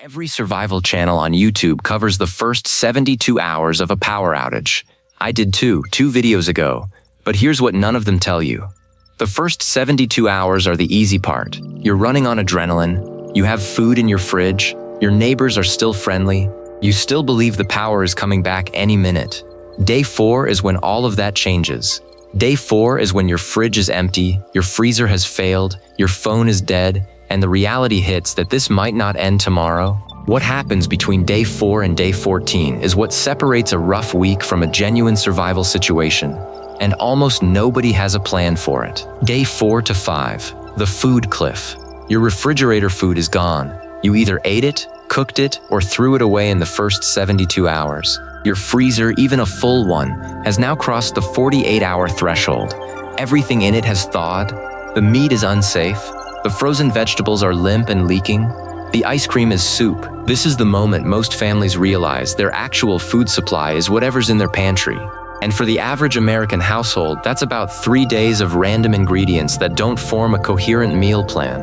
Every survival channel on YouTube covers the first 72 hours of a power outage. I did two videos ago, but here's what none of them tell you. The first 72 hours are the easy part. You're running on adrenaline, you have food in your fridge, your neighbors are still friendly, you still believe the power is coming back any minute. Day 4 is when all of that changes. Day 4 is when your fridge is empty, your freezer has failed, your phone is dead, and the reality hits that this might not end tomorrow. What happens between day 4 and day 14 is what separates a rough week from a genuine survival situation, and almost nobody has a plan for it. Day 4 to 5, the food cliff. Your refrigerator food is gone. You either ate it, cooked it, or threw it away in the first 72 hours. Your freezer, even a full one, has now crossed the 48-hour threshold. Everything in it has thawed. The meat is unsafe. The frozen vegetables are limp and leaking. The ice cream is soup. This is the moment most families realize their actual food supply is whatever's in their pantry. And for the average American household, that's about 3 days of random ingredients that don't form a coherent meal plan.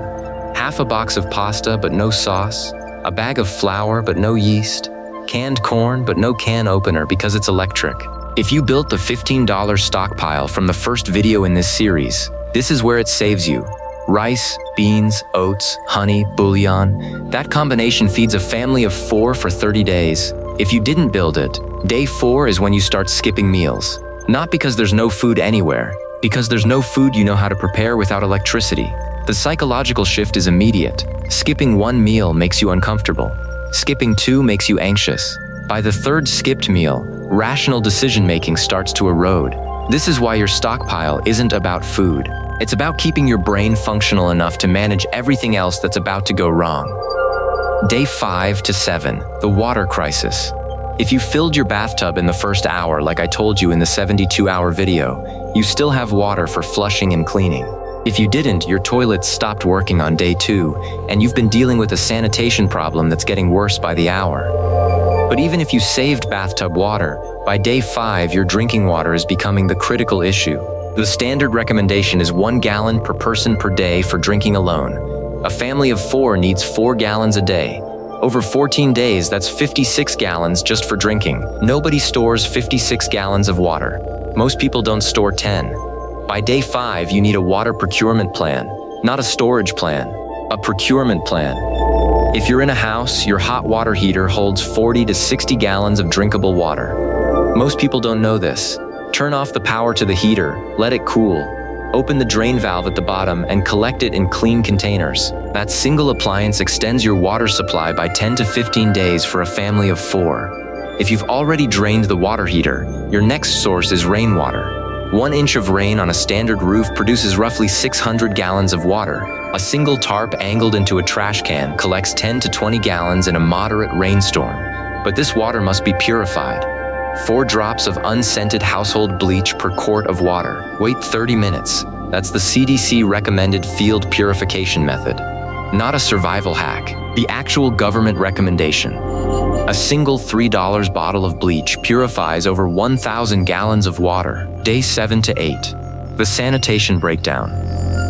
Half a box of pasta but no sauce, a bag of flour but no yeast, canned corn but no can opener because it's electric. If you built the $15 stockpile from the first video in this series, this is where it saves you. Rice, beans, oats, honey, bouillon. That combination feeds a family of 4 for 30 days. If you didn't build it, day 4 is when you start skipping meals. Not because there's no food anywhere, because there's no food you know how to prepare without electricity. The psychological shift is immediate. Skipping 1 meal makes you uncomfortable. Skipping 2 makes you anxious. By the 3rd skipped meal, rational decision-making starts to erode. This is why your stockpile isn't about food. It's about keeping your brain functional enough to manage everything else that's about to go wrong. Day 5 to 7, the water crisis. If you filled your bathtub in the first hour, like I told you in the 72-hour video, you still have water for flushing and cleaning. If you didn't, your toilet stopped working on day 2, and you've been dealing with a sanitation problem that's getting worse by the hour. But even if you saved bathtub water, by day 5 your drinking water is becoming the critical issue. The standard recommendation is 1 gallon per person per day for drinking alone. A family of 4 needs 4 gallons a day. Over 14 days, that's 56 gallons just for drinking. Nobody stores 56 gallons of water. Most people don't store 10. By day 5, you need a water procurement plan, not a storage plan, a procurement plan. If you're in a house, your hot water heater holds 40 to 60 gallons of drinkable water. Most people don't know this. Turn off the power to the heater, let it cool. Open the drain valve at the bottom and collect it in clean containers. That single appliance extends your water supply by 10 to 15 days for a family of 4. If you've already drained the water heater, your next source is rainwater. 1 inch of rain on a standard roof produces roughly 600 gallons of water. A single tarp angled into a trash can collects 10 to 20 gallons in a moderate rainstorm. But this water must be purified. 4 drops of unscented household bleach per quart of water. Wait 30 minutes. That's the CDC recommended field purification method. Not a survival hack. The actual government recommendation. A single $3 bottle of bleach purifies over 1,000 gallons of water. Day 7 to 8. The sanitation breakdown.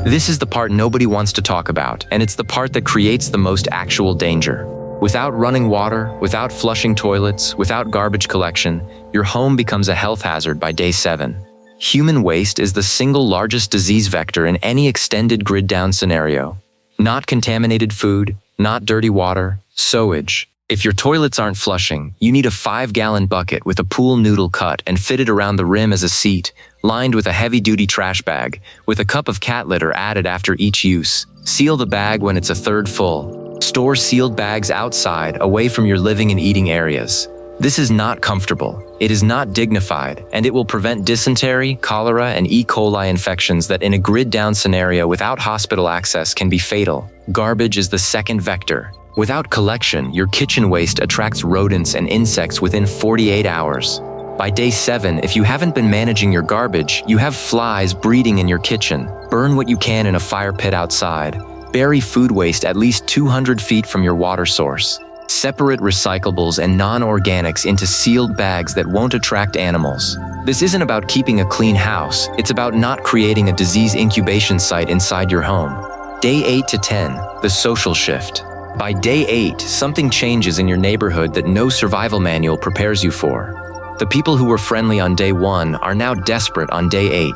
This is the part nobody wants to talk about, and it's the part that creates the most actual danger. Without running water, without flushing toilets, without garbage collection, your home becomes a health hazard by day 7. Human waste is the single largest disease vector in any extended grid-down scenario. Not contaminated food, not dirty water, sewage. If your toilets aren't flushing, you need a 5-gallon bucket with a pool noodle cut and fitted around the rim as a seat, lined with a heavy-duty trash bag, with a cup of cat litter added after each use. Seal the bag when it's a third full. Store sealed bags outside, away from your living and eating areas. This is not comfortable, it is not dignified, and it will prevent dysentery, cholera, and E. coli infections that in a grid-down scenario without hospital access can be fatal. Garbage is the second vector. Without collection, your kitchen waste attracts rodents and insects within 48 hours. By day 7, if you haven't been managing your garbage, you have flies breeding in your kitchen. Burn what you can in a fire pit outside. Bury food waste at least 200 feet from your water source. Separate recyclables and non-organics into sealed bags that won't attract animals. This isn't about keeping a clean house, it's about not creating a disease incubation site inside your home. Day 8 to 10, the social shift. By day 8, something changes in your neighborhood that no survival manual prepares you for. The people who were friendly on day 1 are now desperate on day 8.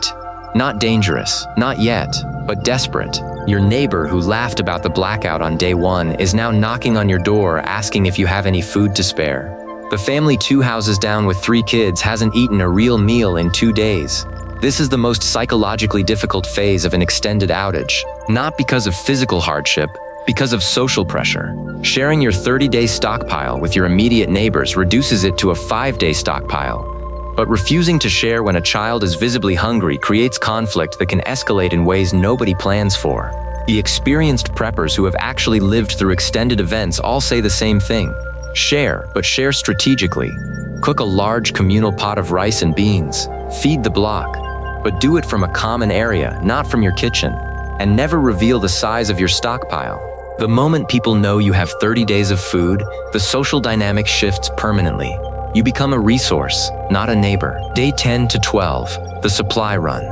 Not dangerous, not yet, but desperate. Your neighbor who laughed about the blackout on day 1 is now knocking on your door asking if you have any food to spare. The family 2 houses down with 3 kids hasn't eaten a real meal in 2 days. This is the most psychologically difficult phase of an extended outage, not because of physical hardship, because of social pressure. Sharing your 30-day stockpile with your immediate neighbors reduces it to a 5-day stockpile. But refusing to share when a child is visibly hungry creates conflict that can escalate in ways nobody plans for. The experienced preppers who have actually lived through extended events all say the same thing. Share, but share strategically. Cook a large communal pot of rice and beans. Feed the block. But do it from a common area, not from your kitchen. And never reveal the size of your stockpile. The moment people know you have 30 days of food, the social dynamic shifts permanently. You become a resource, not a neighbor. Day 10 to 12, the supply run.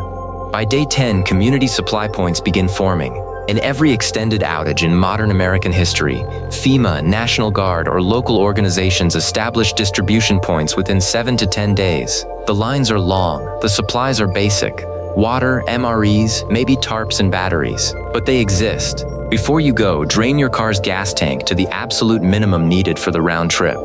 By day 10, community supply points begin forming. In every extended outage in modern American history, FEMA, National Guard, or local organizations establish distribution points within 7 to 10 days. The lines are long, the supplies are basic. Water, MREs, maybe tarps and batteries. But they exist. Before you go, drain your car's gas tank to the absolute minimum needed for the round trip.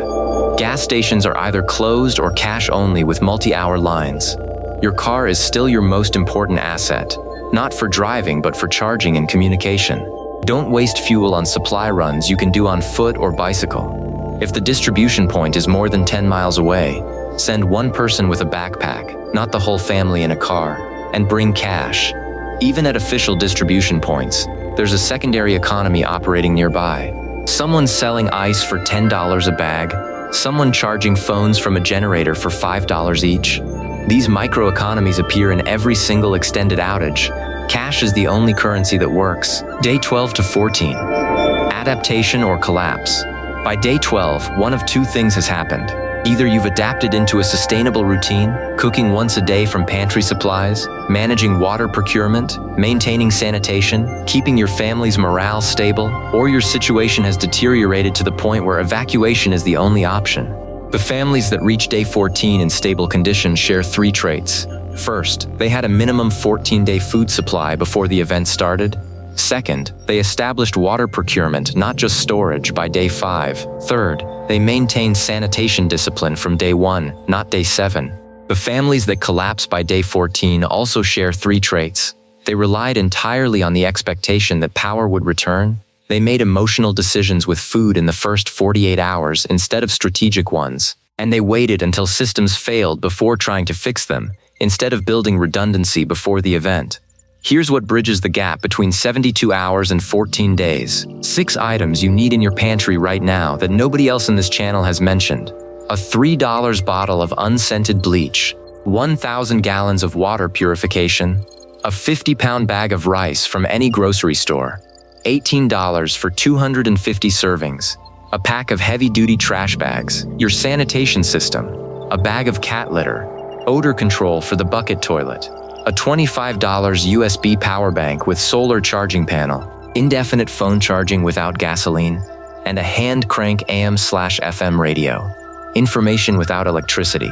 Gas stations are either closed or cash only with multi-hour lines. Your car is still your most important asset. Not for driving, but for charging and communication. Don't waste fuel on supply runs you can do on foot or bicycle. If the distribution point is more than 10 miles away, send one person with a backpack, not the whole family in a car, and bring cash. Even at official distribution points, there's a secondary economy operating nearby. Someone selling ice for $10 a bag, someone charging phones from a generator for $5 each. These microeconomies appear in every single extended outage. Cash is the only currency that works. Day 12 to 14. Adaptation or collapse. By day 12, one of 2 things has happened. Either you've adapted into a sustainable routine, cooking once a day from pantry supplies, managing water procurement, maintaining sanitation, keeping your family's morale stable, or your situation has deteriorated to the point where evacuation is the only option. The families that reach day 14 in stable condition share 3 traits. First, they had a minimum 14-day food supply before the event started. Second, they established water procurement, not just storage, by day 5. Third, they maintained sanitation discipline from day 1, not day 7. The families that collapse by day 14 also share 3 traits. They relied entirely on the expectation that power would return. They made emotional decisions with food in the first 48 hours instead of strategic ones. And they waited until systems failed before trying to fix them, instead of building redundancy before the event. Here's what bridges the gap between 72 hours and 14 days. 6 items you need in your pantry right now that nobody else in this channel has mentioned. A $3 bottle of unscented bleach, 1,000 gallons of water purification, a 50-pound bag of rice from any grocery store, $18 for 250 servings, a pack of heavy-duty trash bags, your sanitation system, a bag of cat litter, odor control for the bucket toilet, a $25 USB power bank with solar charging panel, indefinite phone charging without gasoline, and a hand crank AM/FM radio. Information without electricity.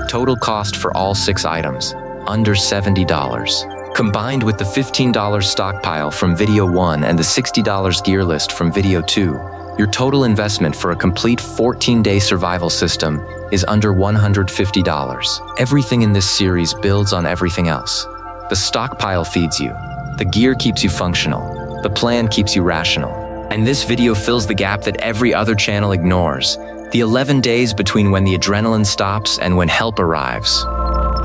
Total cost for all 6 items, under $70. Combined with the $15 stockpile from video 1 and the $60 gear list from video 2, your total investment for a complete 14-day survival system is under $150. Everything in this series builds on everything else. The stockpile feeds you. The gear keeps you functional. The plan keeps you rational. And this video fills the gap that every other channel ignores. The 11 days between when the adrenaline stops and when help arrives.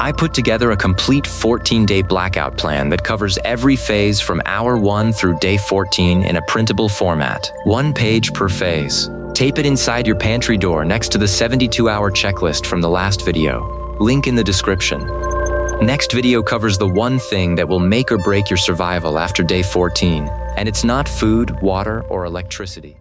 I put together a complete 14-day blackout plan that covers every phase from hour 1 through day 14 in a printable format. 1 page per phase. Tape it inside your pantry door next to the 72-hour checklist from the last video. Link in the description. Next video covers the one thing that will make or break your survival after day 14, and it's not food, water, or electricity.